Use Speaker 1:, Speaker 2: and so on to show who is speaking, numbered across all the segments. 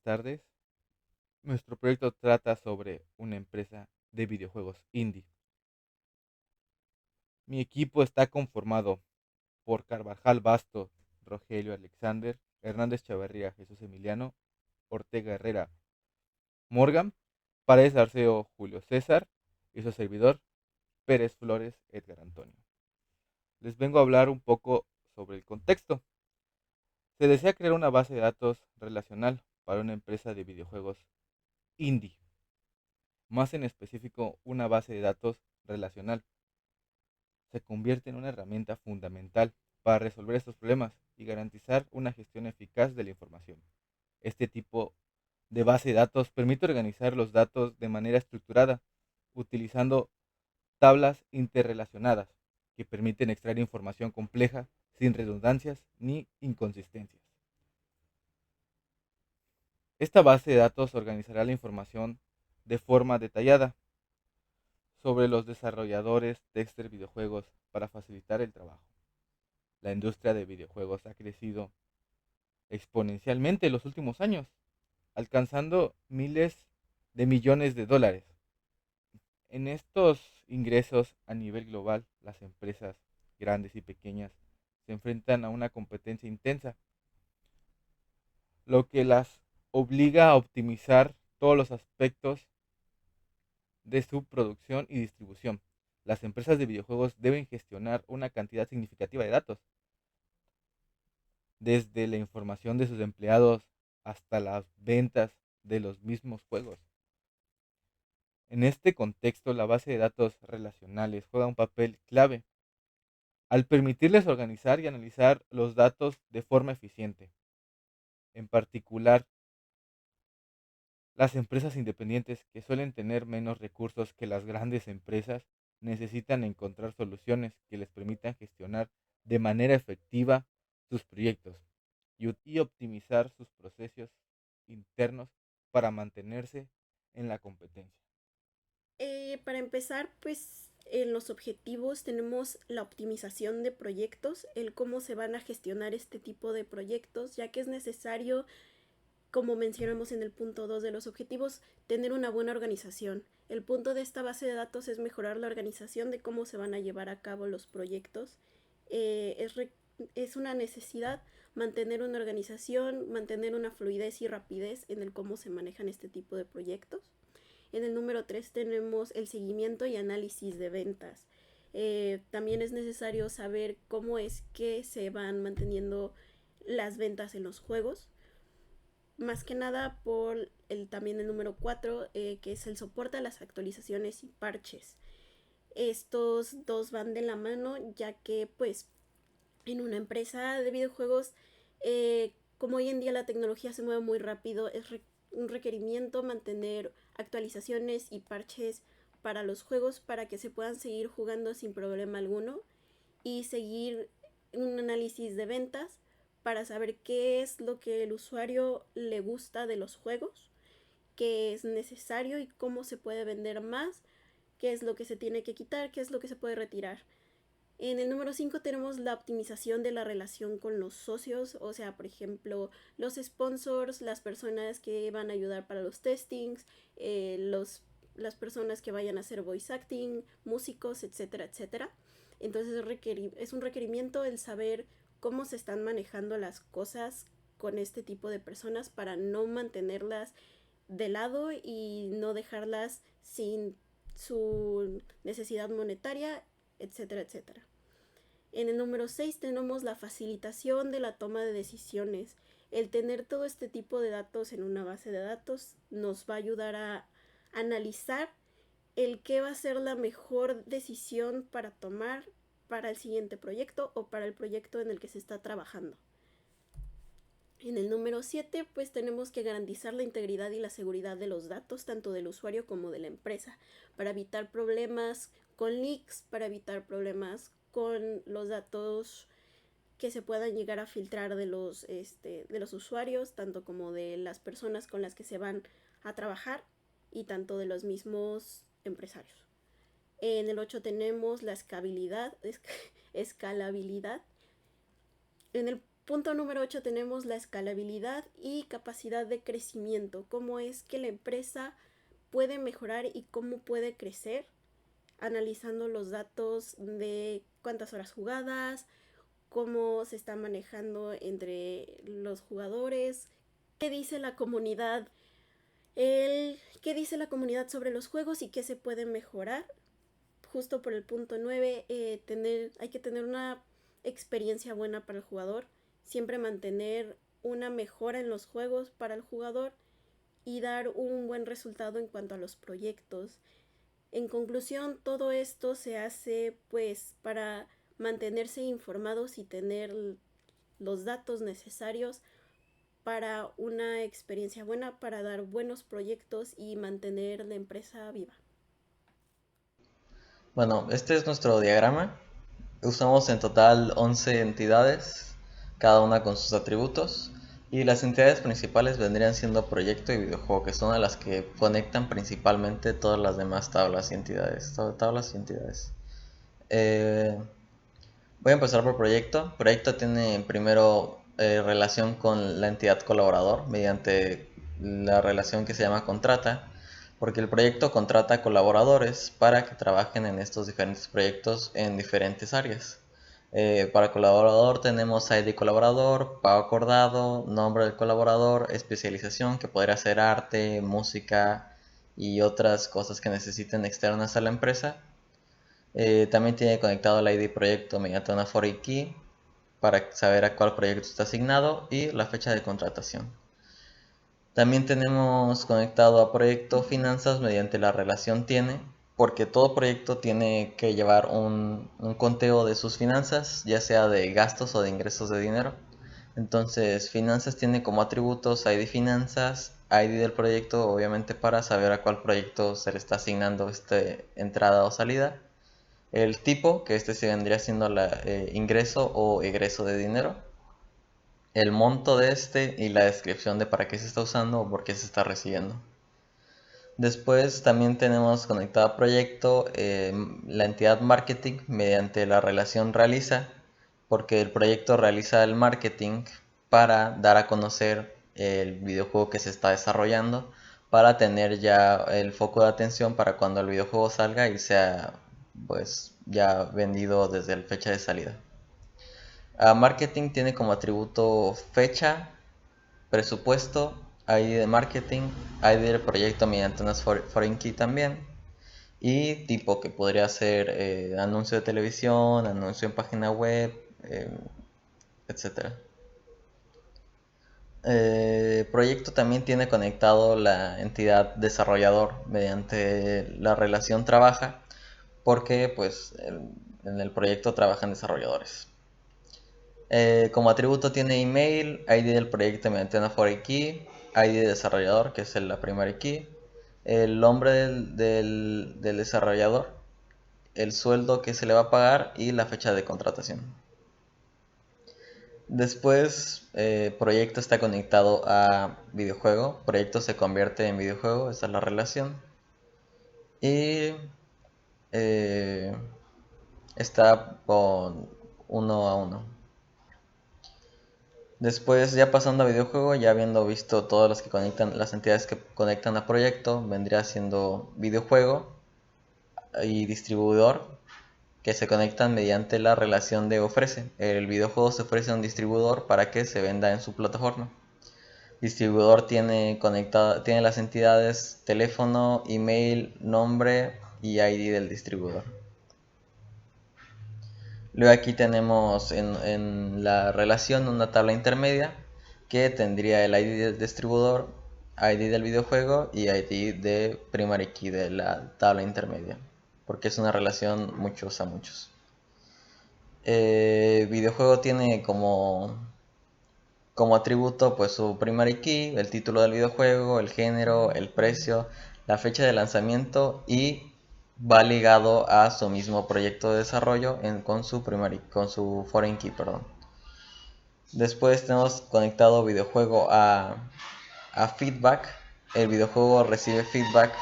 Speaker 1: tardes. Nuestro proyecto trata sobre una empresa de videojuegos indie. Mi equipo está conformado por Carvajal Basto, Rogelio Alexander, Hernández Chavarría, Jesús Emiliano, Ortega Herrera, Morgan, Paredes Arceo, Julio César y su servidor, Pérez Flores, Edgar Antonio. Les vengo a hablar un poco sobre el contexto. Se desea crear una base de datos relacional para una empresa de videojuegos indie, más en específico una base de datos relacional. Se convierte en una herramienta fundamental para resolver estos problemas y garantizar una gestión eficaz de la información. Este tipo de base de datos permite organizar los datos de manera estructurada, utilizando tablas interrelacionadas que permiten extraer información compleja sin redundancias ni inconsistencias. Esta base de datos organizará la información de forma detallada sobre los desarrolladores de este videojuegos para facilitar el trabajo. La industria de videojuegos ha crecido exponencialmente en los últimos años, alcanzando miles de millones de dólares. En estos ingresos a nivel global, las empresas grandes y pequeñas se enfrentan a una competencia intensa, lo que las obliga a optimizar todos los aspectos de su producción y distribución. Las empresas de videojuegos deben gestionar una cantidad significativa de datos, desde la información de sus empleados hasta las ventas de los mismos juegos. En este contexto, la base de datos relacionales juega un papel clave al permitirles organizar y analizar los datos de forma eficiente. En particular, las empresas independientes, que suelen tener menos recursos que las grandes empresas, necesitan encontrar soluciones que les permitan gestionar de manera efectiva sus proyectos y optimizar sus procesos internos para mantenerse en la competencia.
Speaker 2: Para empezar, pues en los objetivos tenemos la optimización de proyectos, el cómo se van a gestionar este tipo de proyectos, ya que es necesario, como mencionamos en el punto 2 de los objetivos, tener una buena organización. El punto de esta base de datos es mejorar la organización de cómo se van a llevar a cabo los proyectos. Eh, es, re- es una necesidad mantener una organización, mantener una fluidez y rapidez en el cómo se manejan este tipo de proyectos. En el número 3 tenemos el seguimiento y análisis de ventas. También es necesario saber cómo es que se van manteniendo las ventas en los juegos. Más que nada por también el número 4, que es el soporte a las actualizaciones y parches. Estos dos van de la mano, ya que pues en una empresa de videojuegos, como hoy en día la tecnología se mueve muy rápido, es un requerimiento mantener actualizaciones y parches para los juegos para que se puedan seguir jugando sin problema alguno y seguir un análisis de ventas para saber qué es lo que el usuario le gusta de los juegos, qué es necesario y cómo se puede vender más, qué es lo que se tiene que quitar, qué es lo que se puede retirar. En el número 5 tenemos la optimización de la relación con los socios, o sea, por ejemplo, los sponsors, las personas que van a ayudar para los testings, las personas que vayan a hacer voice acting, músicos, etcétera, etcétera. Entonces es un requerimiento el saber cómo se están manejando las cosas con este tipo de personas para no mantenerlas de lado y no dejarlas sin su necesidad monetaria, etcétera, etcétera. En el número 6 tenemos la facilitación de la toma de decisiones. El tener todo este tipo de datos en una base de datos nos va a ayudar a analizar el qué va a ser la mejor decisión para tomar para el siguiente proyecto o para el proyecto en el que se está trabajando. En el número 7, pues tenemos que garantizar la integridad y la seguridad de los datos, tanto del usuario como de la empresa, para evitar problemas con leaks, para evitar problemas con los datos que se puedan llegar a filtrar de los usuarios, tanto como de las personas con las que se van a trabajar y tanto de los mismos empresarios. En el 8 tenemos la escalabilidad. En el Punto número 8 tenemos la escalabilidad y capacidad de crecimiento. Cómo es que la empresa puede mejorar y cómo puede crecer, analizando los datos de cuántas horas jugadas, cómo se está manejando entre los jugadores, qué dice la comunidad, qué dice la comunidad sobre los juegos y qué se puede mejorar. Justo por el punto 9, hay que tener una experiencia buena para el jugador, siempre mantener una mejora en los juegos para el jugador y dar un buen resultado en cuanto a los proyectos. En conclusión, todo esto se hace pues para mantenerse informados y tener los datos necesarios para una experiencia buena, para dar buenos proyectos y mantener la empresa viva.
Speaker 3: Bueno, este es nuestro diagrama. Usamos en total 11 entidades, cada una con sus atributos. Y las entidades principales vendrían siendo proyecto y videojuego, que son a las que conectan principalmente todas las demás tablas y entidades. Tablas y entidades. Eh, Voy a empezar por proyecto. Proyecto tiene primero relación con la entidad colaborador mediante la relación que se llama contrata, porque el proyecto contrata colaboradores para que trabajen en estos diferentes proyectos en diferentes áreas. Para colaborador tenemos ID colaborador, pago acordado, nombre del colaborador, especialización que podría ser arte, música y otras cosas que necesiten externas a la empresa. También tiene conectado el ID proyecto mediante una foreign key para saber a cuál proyecto está asignado y la fecha de contratación. También tenemos conectado a proyecto finanzas mediante la relación tiene, porque todo proyecto tiene que llevar un conteo de sus finanzas, ya sea de gastos o de ingresos de dinero. Entonces, finanzas tiene como atributos ID finanzas, ID del proyecto, obviamente para saber a cuál proyecto se le está asignando entrada o salida. El tipo, que este se vendría siendo ingreso o egreso de dinero. El monto de este y la descripción de para qué se está usando o por qué se está recibiendo. Después también tenemos conectado a proyecto la entidad marketing mediante la relación realiza, porque el proyecto realiza el marketing para dar a conocer el videojuego que se está desarrollando, para tener ya el foco de atención para cuando el videojuego salga y sea pues ya vendido desde la fecha de salida. Marketing tiene como atributo fecha, presupuesto, ID de marketing, ID del proyecto mediante una foreign key también, y tipo que podría ser anuncio de televisión, anuncio en página web, etc. Proyecto también tiene conectado la entidad desarrollador mediante la relación trabaja, porque pues en el proyecto trabajan desarrolladores. Como atributo tiene email, ID del proyecto mediante una foreign key, ID de desarrollador, que es la primary key, el nombre del desarrollador, el sueldo que se le va a pagar y la fecha de contratación. Después, proyecto está conectado a videojuego, proyecto se convierte en videojuego, esa es la relación. Y está con 1 a 1. Después, ya pasando a videojuego, ya habiendo visto todas las entidades que conectan a proyecto, vendría siendo videojuego y distribuidor, que se conectan mediante la relación de ofrece. El videojuego se ofrece a un distribuidor para que se venda en su plataforma. Distribuidor tiene las entidades teléfono, email, nombre y ID del distribuidor. Luego aquí tenemos en la relación una tabla intermedia que tendría el ID del distribuidor, ID del videojuego y ID de primary key de la tabla intermedia, porque es una relación muchos a muchos. Videojuego tiene como atributo pues su primary key, el título del videojuego, el género, el precio, la fecha de lanzamiento y va ligado a su mismo proyecto de desarrollo con su foreign key, perdón. Después tenemos conectado videojuego a feedback. El videojuego recibe feedback,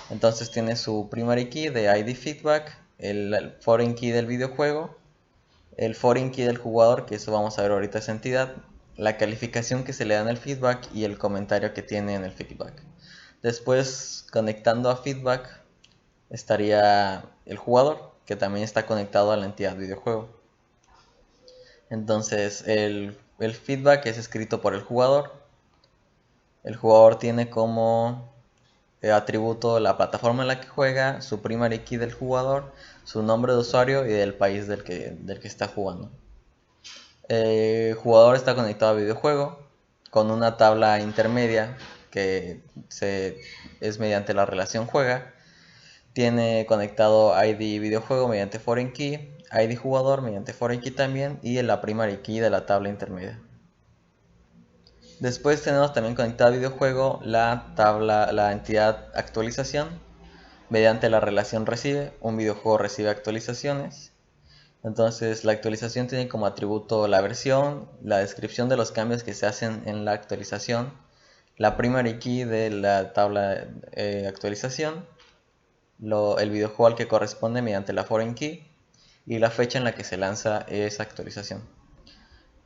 Speaker 3: entonces tiene su primary key de ID feedback, el foreign key del videojuego el foreign key del jugador, que eso vamos a ver ahorita esa entidad, la calificación que se le da en el feedback y el comentario que tiene en el feedback. Después, conectando a feedback, estaría el jugador, que también está conectado a la entidad videojuego. Entonces, el feedback es escrito por el jugador. El jugador tiene como atributo la plataforma en la que juega, su primary key del jugador, su nombre de usuario y del país del que está jugando. El jugador está conectado a videojuego con una tabla intermedia que es mediante la relación juega. Tiene conectado ID videojuego mediante foreign key, ID jugador mediante foreign key también y la primary key de la tabla intermedia. Después tenemos también conectado a videojuego la entidad actualización mediante la relación recibe. Un videojuego recibe actualizaciones. Entonces la actualización tiene como atributo la versión, la descripción de los cambios que se hacen en la actualización, la primary key de la tabla actualización, el videojuego al que corresponde mediante la foreign key y la fecha en la que se lanza esa actualización.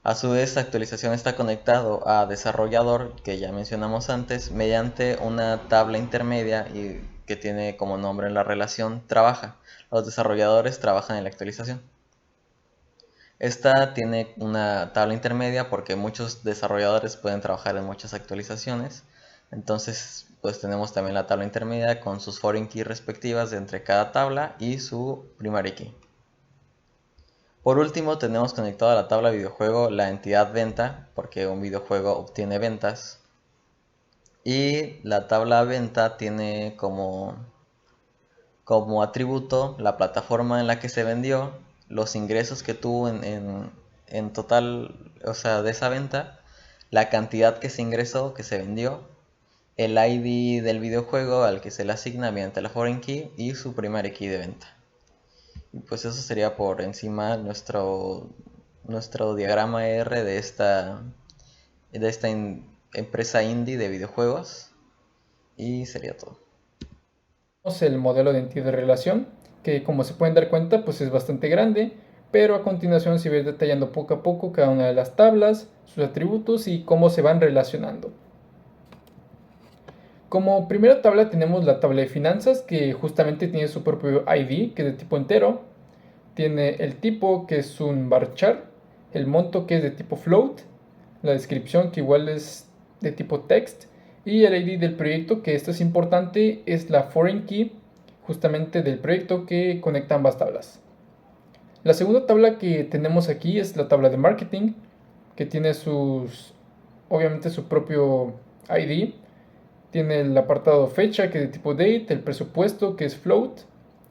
Speaker 3: A su vez, la actualización está conectado a desarrollador, que ya mencionamos antes, mediante una tabla intermedia y que tiene como nombre en la relación trabaja. Los desarrolladores trabajan en la actualización. Esta tiene una tabla intermedia porque muchos desarrolladores pueden trabajar en muchas actualizaciones. Entonces, pues tenemos también la tabla intermedia con sus foreign key respectivas de entre cada tabla y su primary key. Por último, tenemos conectado a la tabla videojuego la entidad venta, porque un videojuego obtiene ventas. Y la tabla venta tiene como atributo la plataforma en la que se vendió, los ingresos que tuvo en total, o sea, de esa venta, la cantidad que se ingresó, que se vendió, el ID del videojuego al que se le asigna mediante la foreign key y su primer key de venta. Y pues eso sería por encima nuestro diagrama R de esta empresa indie de videojuegos. Y sería todo.
Speaker 4: El modelo de entidad de relación, que como se pueden dar cuenta, pues es bastante grande, pero a continuación se va a ir detallando poco a poco cada una de las tablas, sus atributos y cómo se van relacionando. Como primera tabla tenemos la tabla de finanzas, que justamente tiene su propio ID, que es de tipo entero. Tiene el tipo, que es un varchar, el monto, que es de tipo float, la descripción, que igual es de tipo text, y el ID del proyecto, que esto es importante, es la foreign key justamente del proyecto que conecta ambas tablas. La segunda tabla que tenemos aquí es la tabla de marketing, que tiene obviamente su propio ID. Tiene el apartado fecha, que es de tipo date, el presupuesto, que es float,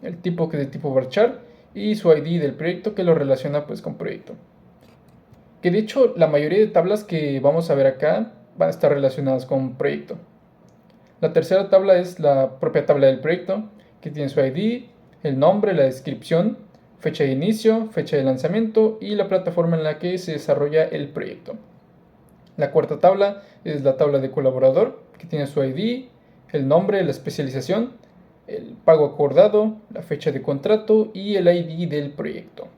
Speaker 4: el tipo, que es de tipo varchar, y su ID del proyecto, que lo relaciona pues con proyecto. Que de hecho la mayoría de tablas que vamos a ver acá van a estar relacionadas con proyecto. La tercera tabla es la propia tabla del proyecto, que tiene su ID, el nombre, la descripción, fecha de inicio, fecha de lanzamiento y la plataforma en la que se desarrolla el proyecto. La cuarta tabla es la tabla de colaborador, que tiene su ID, el nombre, la especialización, el pago acordado, la fecha de contrato y el ID del proyecto.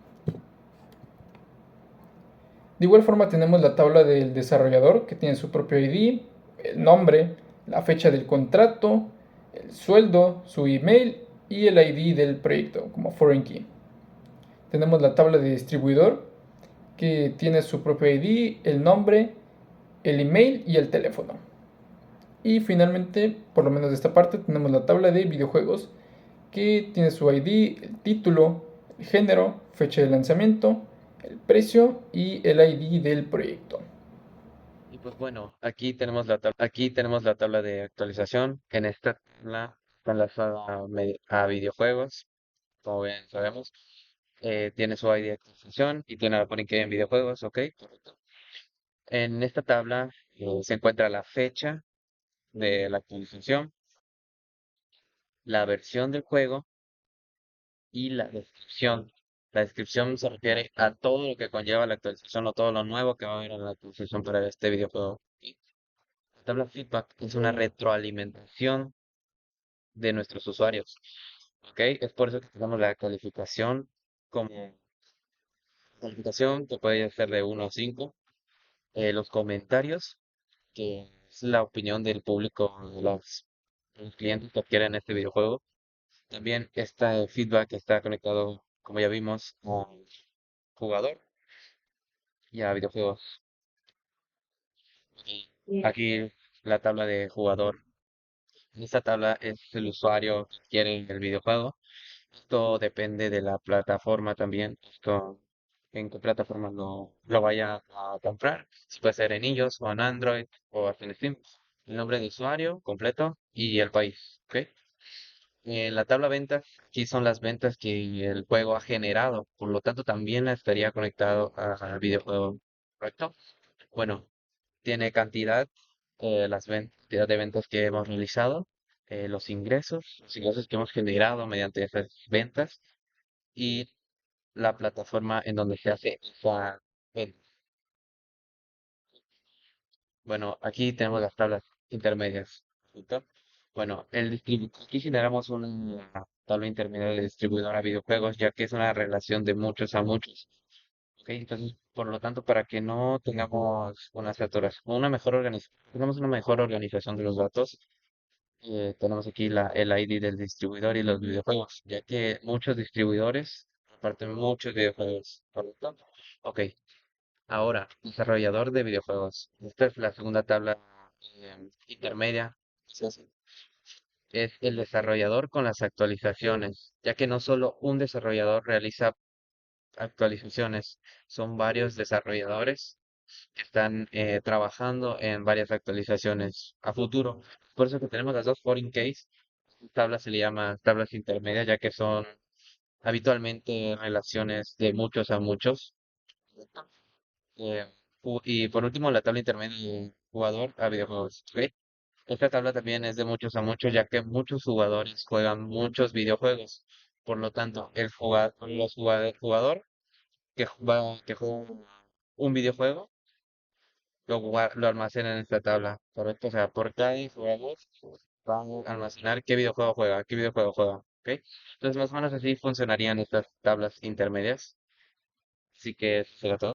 Speaker 4: De igual forma tenemos la tabla del desarrollador, que tiene su propio ID, el nombre, la fecha del contrato, el sueldo, su email y el ID del proyecto como foreign key. Tenemos la tabla de distribuidor, que tiene su propio ID, el nombre, el email y el teléfono. Y finalmente, por lo menos de esta parte, tenemos la tabla de videojuegos, que tiene su ID, el título, el género, fecha de lanzamiento, el precio y el ID del proyecto.
Speaker 5: Y pues bueno, aquí tenemos la tabla de actualización. En esta tabla está enlazada a videojuegos, como bien sabemos. Tiene su ID de actualización y tiene la que en videojuegos, ok, correcto. En esta tabla se encuentra la fecha de la actualización, la versión del juego y la descripción. La descripción se refiere a todo lo que conlleva la actualización o todo lo nuevo que va a haber en la actualización para este videojuego. La tabla feedback es una retroalimentación de nuestros usuarios. ¿Ok? Es por eso que tenemos la calificación como Calificación que puede ser de 1 a 5. Los comentarios, que es la opinión del público, de los clientes que adquieren este videojuego. También este feedback está conectado, como ya vimos, al jugador y a videojuegos. Y aquí la tabla de jugador. En esta tabla es el usuario que quiere el videojuego. Esto depende de la plataforma también. Esto, en qué plataforma lo vaya a comprar. Si puede ser en iOS o en Android o hasta en Steam. El nombre de usuario completo y el país. ¿Ok? En la tabla ventas, aquí son las ventas que el juego ha generado. Por lo tanto, también estaría conectado al videojuego. ¿Correcto? Bueno, tiene cantidad, cantidad de ventas que hemos realizado, los ingresos que hemos generado mediante esas ventas y la plataforma en donde se hace esa venta. Bueno, aquí tenemos las tablas intermedias. ¿Listo? Bueno, aquí generamos una tabla intermedia de distribuidor a videojuegos, ya que es una relación de muchos a muchos. ¿Ok? Entonces, por lo tanto, para que no tengamos una saturación, tenemos una mejor organización de los datos, tenemos aquí el ID del distribuidor y los videojuegos, ya que muchos distribuidores comparten muchos videojuegos. ¿Correcto? Ok, ahora, desarrollador de videojuegos. Esta es la segunda tabla intermedia. Se hace. Es el desarrollador con las actualizaciones, ya que no solo un desarrollador realiza actualizaciones, son varios desarrolladores que están trabajando en varias actualizaciones a futuro. Por eso que tenemos las dos foreign case. Tablas se le llama tablas intermedias, ya que son habitualmente relaciones de muchos a muchos. Eh, y por último, la tabla intermedia de jugador a videojuegos. ¿Ok? Esta tabla también es de muchos a muchos, ya que muchos jugadores juegan muchos videojuegos. Por lo tanto, jugador que juega un videojuego lo almacena en esta tabla, ¿correcto? O sea, por cada jugador va a almacenar qué videojuego juega, ¿ok? Entonces, más o menos así funcionarían estas tablas intermedias. Así que eso será todo.